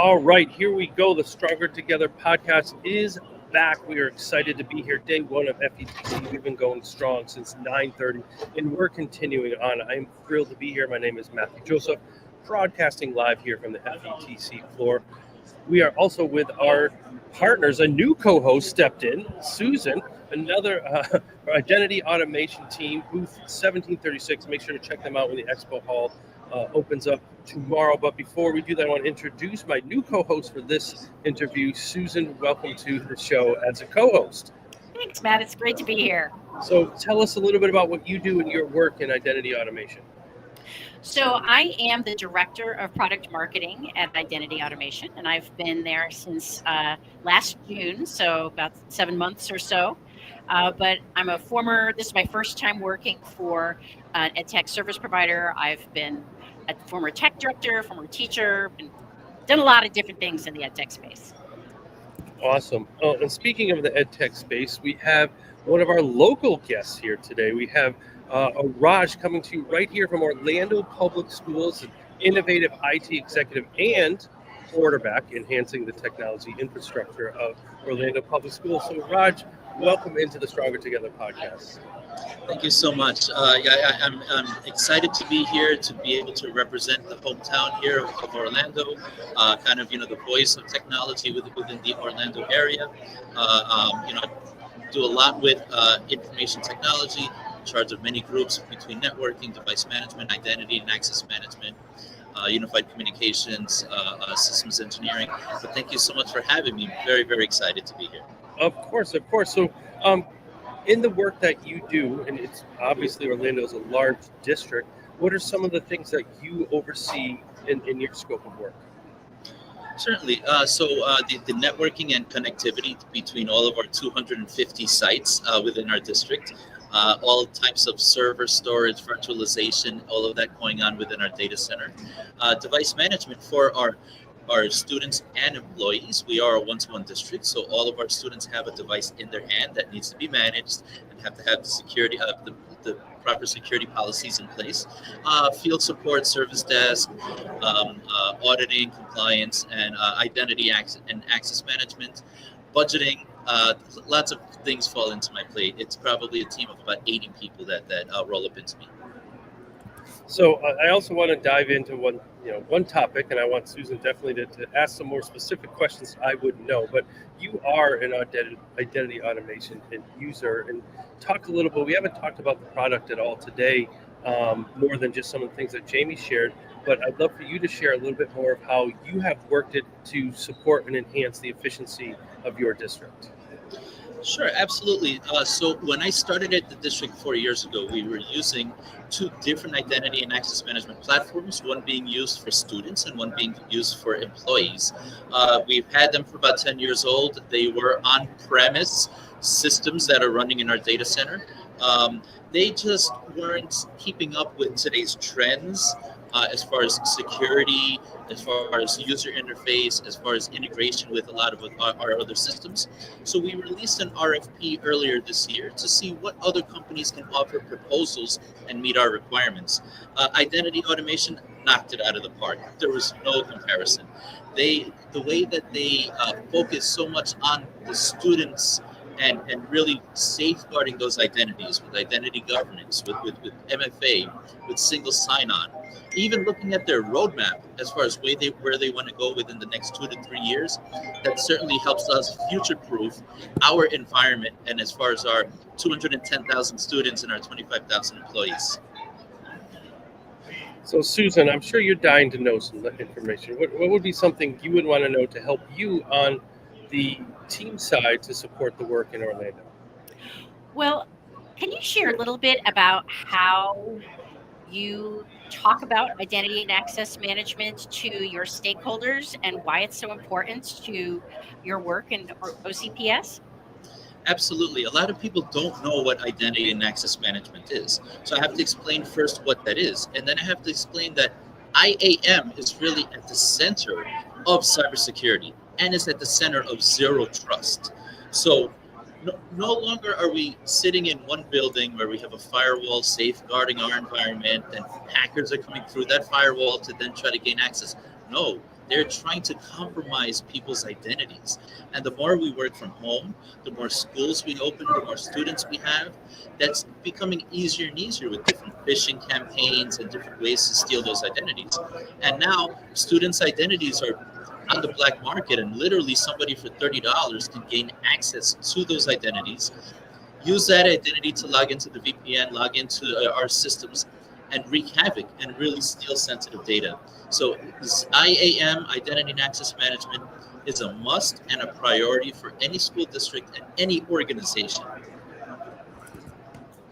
All right, here we go. The Stronger Together podcast is back. We are excited to be here. Day one of FETC. We've been going strong since 9:30, and we're continuing on. I'm thrilled to be here. My name is Matthew Joseph, broadcasting live here from the FETC floor. We are also with our partners. A new co-host stepped in, Susan, another identity automation team, booth 1736. Make sure to check them out when the expo hall opens up tomorrow. But before we do that, I want to introduce my new co-host for this interview. Susan, welcome to the show as a co-host. Thanks, Matt. It's great to be here. So tell us a little bit about what you do in your work in identity automation. So I am the Director of Product Marketing at Identity Automation, and I've been there since last June, so about 7 months or so. But this is my first time working for an ed tech service provider. I've been a former tech director, former teacher, and done a lot of different things in the ed tech space. Awesome. Oh, and speaking of the ed tech space, we have one of our local guests here today. We have Raj coming to you right here from Orlando Public Schools, an innovative IT executive and quarterback, enhancing the technology infrastructure of Orlando Public Schools. So Raj, welcome into the Stronger Together podcast. Thank you so much. I'm excited to be here, to be able to represent the hometown here of Orlando, the voice of technology within the Orlando area. Do a lot with information technology, in charge of many groups between networking, device management, identity and access management, unified communications, systems engineering. But thank you so much for having me. Very, very excited to be here. Of course. So in the work that you do, and it's obviously Orlando is a large district, what are some of the things that you oversee in your scope of work? Certainly. The networking and connectivity between all of our 250 sites within our district, all types of server storage, virtualization, all of that going on within our data center. Device management for our students and employees. We are a one-to-one district, so all of our students have a device in their hand that needs to be managed and have to have the security, the proper security policies in place. Field support, service desk, auditing, compliance, and identity and access management, budgeting. Lots of things fall into my plate. It's probably a team of about 80 people that roll up into me. So I also want to dive into one topic, and I want Susan definitely to ask some more specific questions I wouldn't know. But you are an identity automation user, and talk a little bit. We haven't talked about the product at all today, more than just some of the things that Jamie shared. But I'd love for you to share a little bit more of how you have worked it to support and enhance the efficiency of your district. Sure, absolutely. So when I started at the district 4 years ago, we were using two different identity and access management platforms, one being used for students and one being used for employees. We've had them for about 10 years old. They were on-premise systems that are running in our data center. They just weren't keeping up with today's trends as far as security, as far as user interface, as far as integration with a lot of our other systems. So we released an RFP earlier this year to see what other companies can offer proposals and meet our requirements. Identity automation knocked it out of the park. There was no comparison. The way that they focus so much on the students and really safeguarding those identities with identity governance, with MFA, with single sign-on, even looking at their roadmap as far as where they want to go within the next 2 to 3 years, that certainly helps us future-proof our environment and as far as our 210,000 students and our 25,000 employees. So Susan, I'm sure you're dying to know some information. What would be something you would want to know to help you on the team side to support the work in Orlando? Well, can you share a little bit about how you talk about identity and access management to your stakeholders and why it's so important to your work in OCPS? Absolutely. A lot of people don't know what identity and access management is. So I have to explain first what that is. And then I have to explain that IAM is really at the center of cybersecurity and is at the center of zero trust. So no longer are we sitting in one building where we have a firewall safeguarding our environment and hackers are coming through that firewall to then try to gain access. No, they're trying to compromise people's identities. And the more we work from home, the more schools we open, the more students we have, that's becoming easier and easier with different phishing campaigns and different ways to steal those identities. And now students' identities are on the black market, and literally somebody for $30 can gain access to those identities, use that identity to log into the VPN, log into our systems, and wreak havoc and really steal sensitive data. So this IAM, Identity and Access Management, is a must and a priority for any school district and any organization.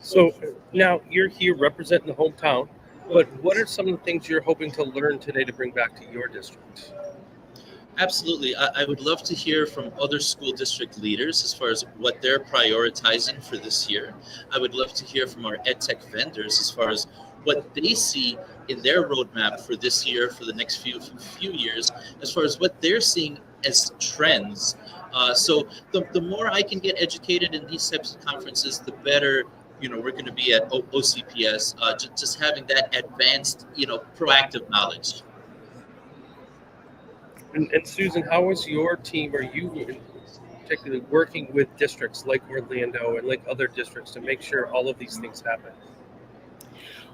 So now you're here representing the hometown, but what are some of the things you're hoping to learn today to bring back to your district? Absolutely. I would love to hear from other school district leaders as far as what they're prioritizing for this year. I would love to hear from our EdTech vendors as far as what they see in their roadmap for this year, for the next few years, as far as what they're seeing as trends. So the more I can get educated in these types of conferences, the better we're going to be at OCPS, just having that advanced, proactive knowledge. And Susan, how is your team, or you particularly, working with districts like Orlando and like other districts to make sure all of these things happen?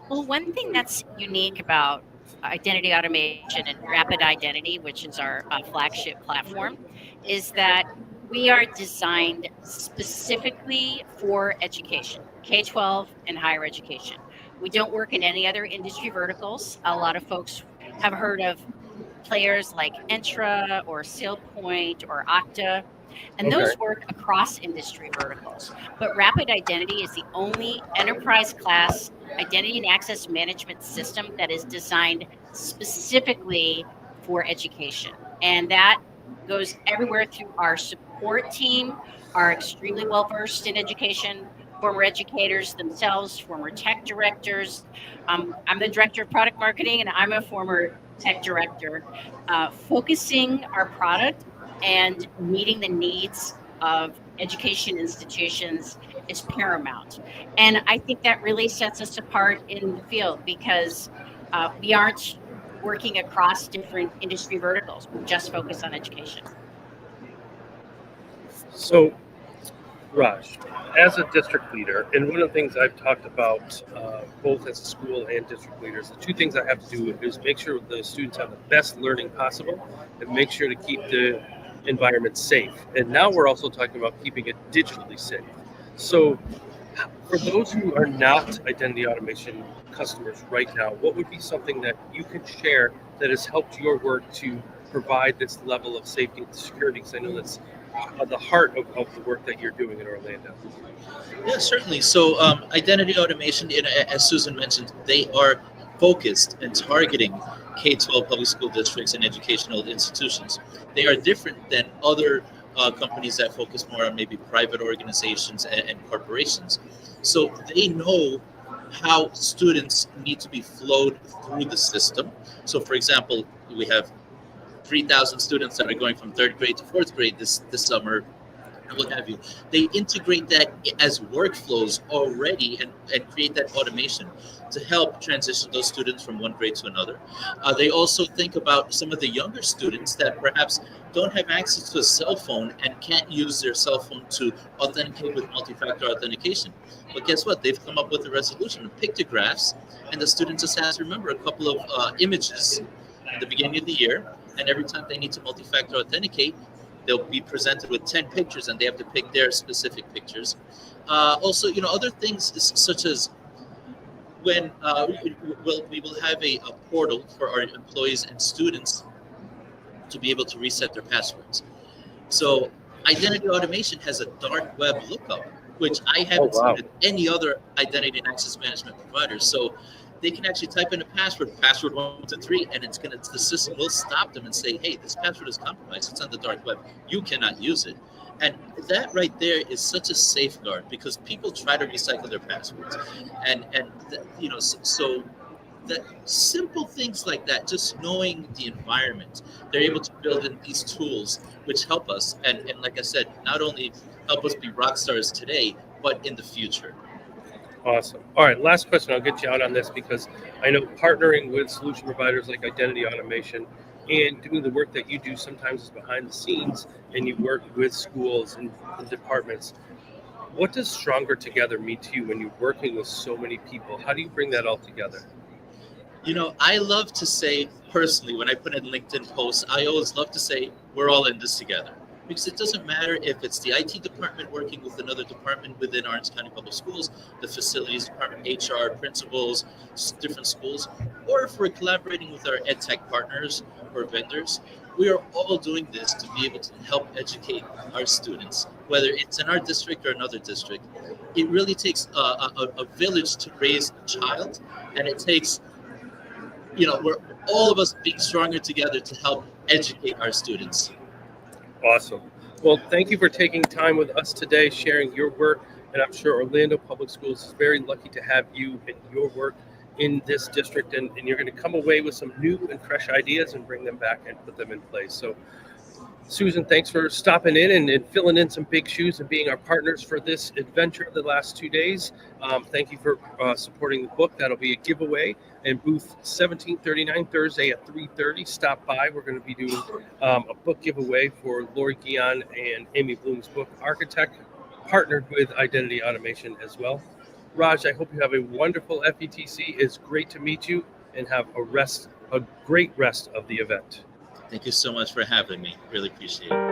Well, one thing that's unique about identity automation and rapid identity, which is our flagship platform, is that we are designed specifically for education, K-12 and higher education. We don't work in any other industry verticals. A lot of folks have heard of players like Entra or SailPoint or Okta, and those work across industry verticals. But Rapid Identity is the only enterprise class identity and access management system that is designed specifically for education. And that goes everywhere through our support team, are extremely well versed in education, former educators themselves, former tech directors. I'm the director of product marketing, and I'm a former tech director. Focusing our product and meeting the needs of education institutions is paramount. And I think that really sets us apart in the field because we aren't working across different industry verticals. We just focus on education. So, Raj, as a district leader, and one of the things I've talked about both as a school and district leaders, the two things I have to do is make sure the students have the best learning possible and make sure to keep the environment safe. And now we're also talking about keeping it digitally safe. So for those who are not identity automation customers right now, what would be something that you can share that has helped your work to provide this level of safety and security? Because I know that's the heart of the work that you're doing in Orlando. Yeah, certainly. So identity automation, as Susan mentioned, they are focused and targeting K-12 public school districts and educational institutions. They are different than other companies that focus more on maybe private organizations and corporations. So they know how students need to be flowed through the system. So for example, we have 3,000 students that are going from third grade to fourth grade this summer, and what have you. They integrate that as workflows already and create that automation to help transition those students from one grade to another. They also think about some of the younger students that perhaps don't have access to a cell phone and can't use their cell phone to authenticate with multi-factor authentication. But guess what? They've come up with a resolution of pictographs, and the student just has to remember a couple of images at the beginning of the year. And every time they need to multi-factor authenticate, they'll be presented with 10 pictures and they have to pick their specific pictures. Also, other things such as when we will have a portal for our employees and students to be able to reset their passwords. So identity automation has a dark web lookup, which I haven't seen with any other identity and access management provider. So they can actually type in a password 123, and the system will stop them and say, hey, this password is compromised. It's on the dark web. You cannot use it. And that right there is such a safeguard because people try to recycle their passwords. So that simple things like that, just knowing the environment, they're able to build in these tools which help us. And like I said, not only help us be rock stars today, but in the future. Awesome. All right, last question. I'll get you out on this because I know partnering with solution providers like Identity Automation and doing the work that you do sometimes is behind the scenes, and you work with schools and departments. What does Stronger Together mean to you when you're working with so many people? How do you bring that all together? I love to say personally, when I put in LinkedIn posts, I always love to say, we're all in this together. Because it doesn't matter if it's the IT department working with another department within Orange County Public Schools, the facilities department, HR, principals, different schools, or if we're collaborating with our ed tech partners or vendors. We are all doing this to be able to help educate our students, whether it's in our district or another district. It really takes a village to raise a child, and it takes we're all of us being stronger together to help educate our students. Awesome. Well, thank you for taking time with us today, sharing your work. And I'm sure Orlando Public Schools is very lucky to have you and your work in this district. And you're going to come away with some new and fresh ideas and bring them back and put them in place. So, Susan, thanks for stopping in and filling in some big shoes and being our partners for this adventure the last 2 days. Thank you for supporting the book. That'll be a giveaway in booth 1739 Thursday at 3:30. Stop by. We're going to be doing a book giveaway for Lori Guion and Amy Bloom's book, Architect, partnered with Identity Automation as well. Raj, I hope you have a wonderful FETC. It's great to meet you, and have a great rest of the event. Thank you so much for having me. Really appreciate it.